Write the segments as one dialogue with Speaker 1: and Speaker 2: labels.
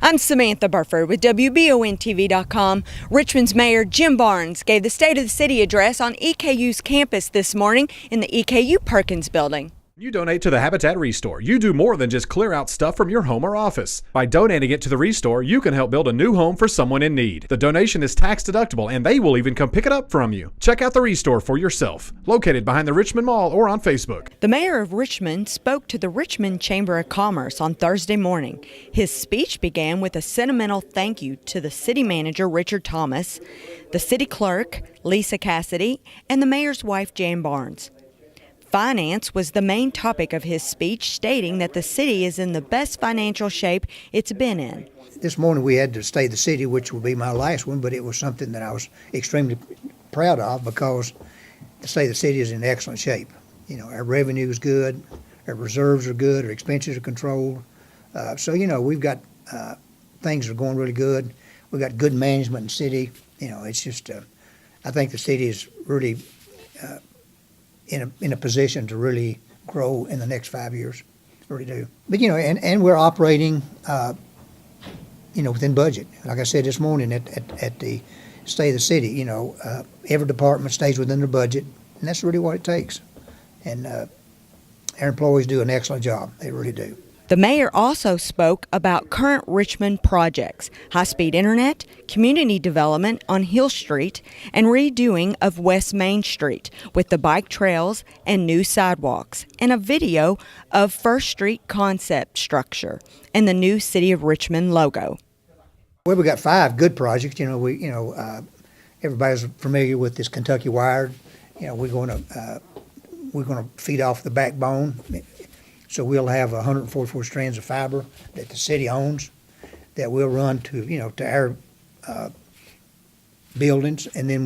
Speaker 1: I'm Samantha Burford with WBONTV.com. Richmond's Mayor Jim Barnes gave the State of the City address on EKU's campus this morning in the EKU Perkins building.
Speaker 2: You donate to the Habitat Restore. You do more than just clear out stuff from your home or office. By donating it to the Restore, you can help build a new home for someone in need. The donation is tax deductible, and they will even come pick it up from you. Check out the Restore for yourself. Located behind the Richmond Mall or on Facebook.
Speaker 1: The mayor of Richmond spoke to the Richmond Chamber of Commerce on Thursday morning. His speech began with a sentimental thank you to the city manager, Richard Thomas, the city clerk, Lisa Cassidy, and the mayor's wife, Jan Barnes. Finance was the main topic of his speech, stating that the city is in the best financial shape it's been in.
Speaker 3: This morning we had to State of the City, which will be my last one, but it was something that I was extremely proud of because the State of the City is in excellent shape. You know, our revenue is good, our reserves are good, our expenses are controlled. So, you know, we've got things are going really good. We've got good management in the city. You know, it's just, I think the city is really in a position to really grow in the next 5 years, really do. But you know, and we're operating, you know, within budget. Like I said this morning at the State of the City, you know, every department stays within their budget, and that's really what it takes. And our employees do an excellent job. They really do.
Speaker 1: The mayor also spoke about current Richmond projects, high-speed internet, community development on Hill Street, and redoing of West Main Street with the bike trails and new sidewalks, and a video of First Street concept structure and the new City of Richmond logo.
Speaker 3: Well, we got 5 good projects. You know, everybody's familiar with this Kentucky Wired. You know, we're going to feed off the backbone. So we'll have 144 strands of fiber that the city owns that we'll run to, you know, to our buildings, and then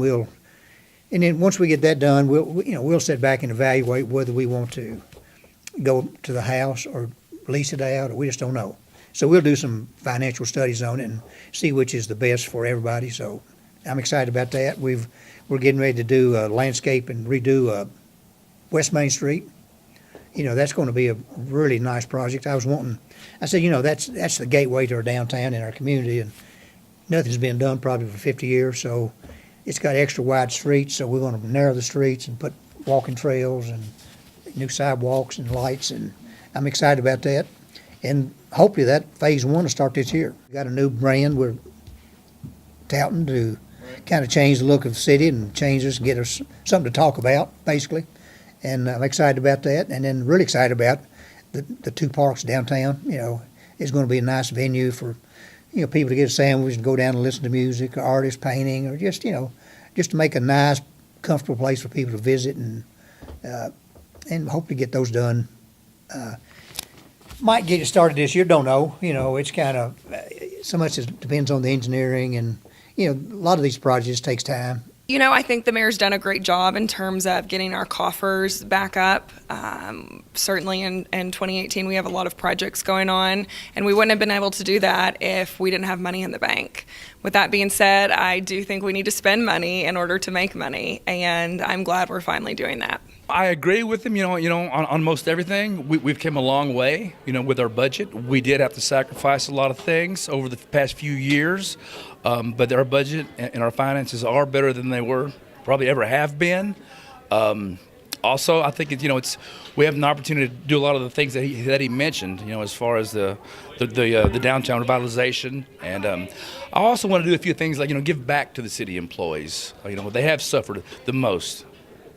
Speaker 3: once we get that done, we'll sit back and evaluate whether we want to go to the house or lease it out, or we just don't know. So we'll do some financial studies on it and see which is the best for everybody. So I'm excited about that. We're getting ready to do a landscape and redo West Main Street. You know, that's going to be a really nice project. I said, you know, that's the gateway to our downtown and our community, and nothing's been done probably for 50 years, so it's got extra wide streets, so we're going to narrow the streets and put walking trails and new sidewalks and lights, and I'm excited about that. And hopefully that phase 1 will start this year. We got a new brand we're touting to kind of change the look of the city and change us and get us something to talk about, basically. And I'm excited about that, and then really excited about the 2 parks downtown. You know, it's going to be a nice venue for, you know, people to get a sandwich and go down and listen to music, or artists painting, or just, you know, just to make a nice, comfortable place for people to visit, and hopefully get those done. Might get it started this year, don't know. You know, it's kind of so much depends on the engineering, and you know, a lot of these projects takes time.
Speaker 4: You know, I think the mayor's done a great job in terms of getting our coffers back up. Certainly in 2018, we have a lot of projects going on, and we wouldn't have been able to do that if we didn't have money in the bank. With that being said, I do think we need to spend money in order to make money, and I'm glad we're finally doing that.
Speaker 5: I agree with him, on most everything. We've come a long way, with our budget. We did have to sacrifice a lot of things over the past few years, but our budget and our finances are better than they were, probably ever have been. Also, I think we have an opportunity to do a lot of the things that he mentioned, as far as the downtown revitalization, and I also want to do a few things like give back to the city employees. They have suffered the most.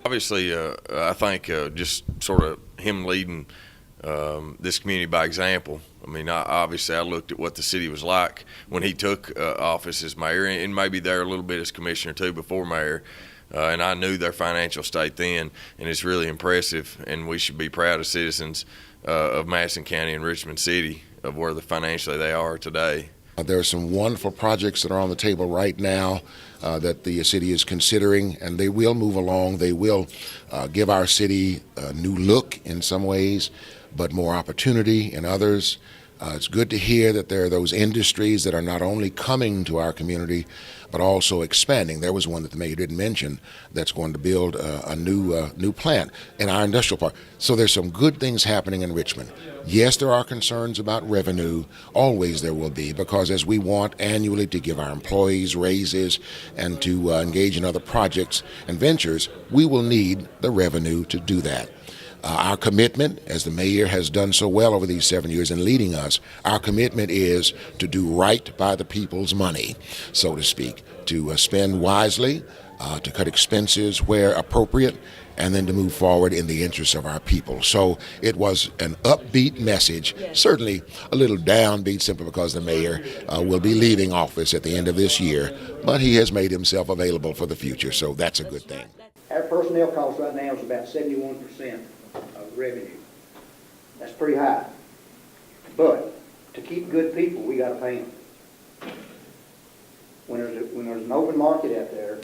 Speaker 6: Obviously, I think just sort of him leading this community by example. I mean, obviously I looked at what the city was like when he took office as mayor, and maybe there a little bit as commissioner too before mayor. And I knew their financial state then, and it's really impressive, and we should be proud as citizens of Madison County and Richmond City of where financially they are today.
Speaker 7: There are some wonderful projects that are on the table right now that the city is considering, and they will move along. They will give our city a new look in some ways, but more opportunity in others. It's good to hear that there are those industries that are not only coming to our community, but also expanding. There was one that the mayor didn't mention that's going to build a new plant in our industrial park. So there's some good things happening in Richmond. Yes, there are concerns about revenue. Always there will be, because as we want annually to give our employees raises and to engage in other projects and ventures, we will need the revenue to do that. Our commitment, as the mayor has done so well over these 7 years in leading us, our commitment is to do right by the people's money, so to speak, to spend wisely, to cut expenses where appropriate, and then to move forward in the interests of our people. So it was an upbeat message, certainly a little downbeat simply because the mayor will be leaving office at the end of this year, but he has made himself available for the future, so that's a good thing.
Speaker 3: Our personnel cost right now is about 71% of revenue. That's pretty high. But to keep good people, we got to pay them. When there's an open market out there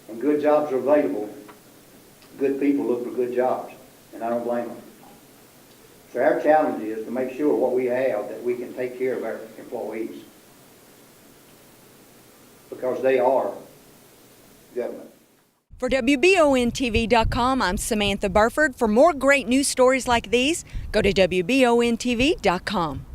Speaker 3: and good jobs are available, good people look for good jobs, and I don't blame them. So our challenge is to make sure what we have, that we can take care of our employees, because they are government.
Speaker 1: For WBONTV.com, I'm Samantha Burford. For more great news stories like these, go to WBONTV.com.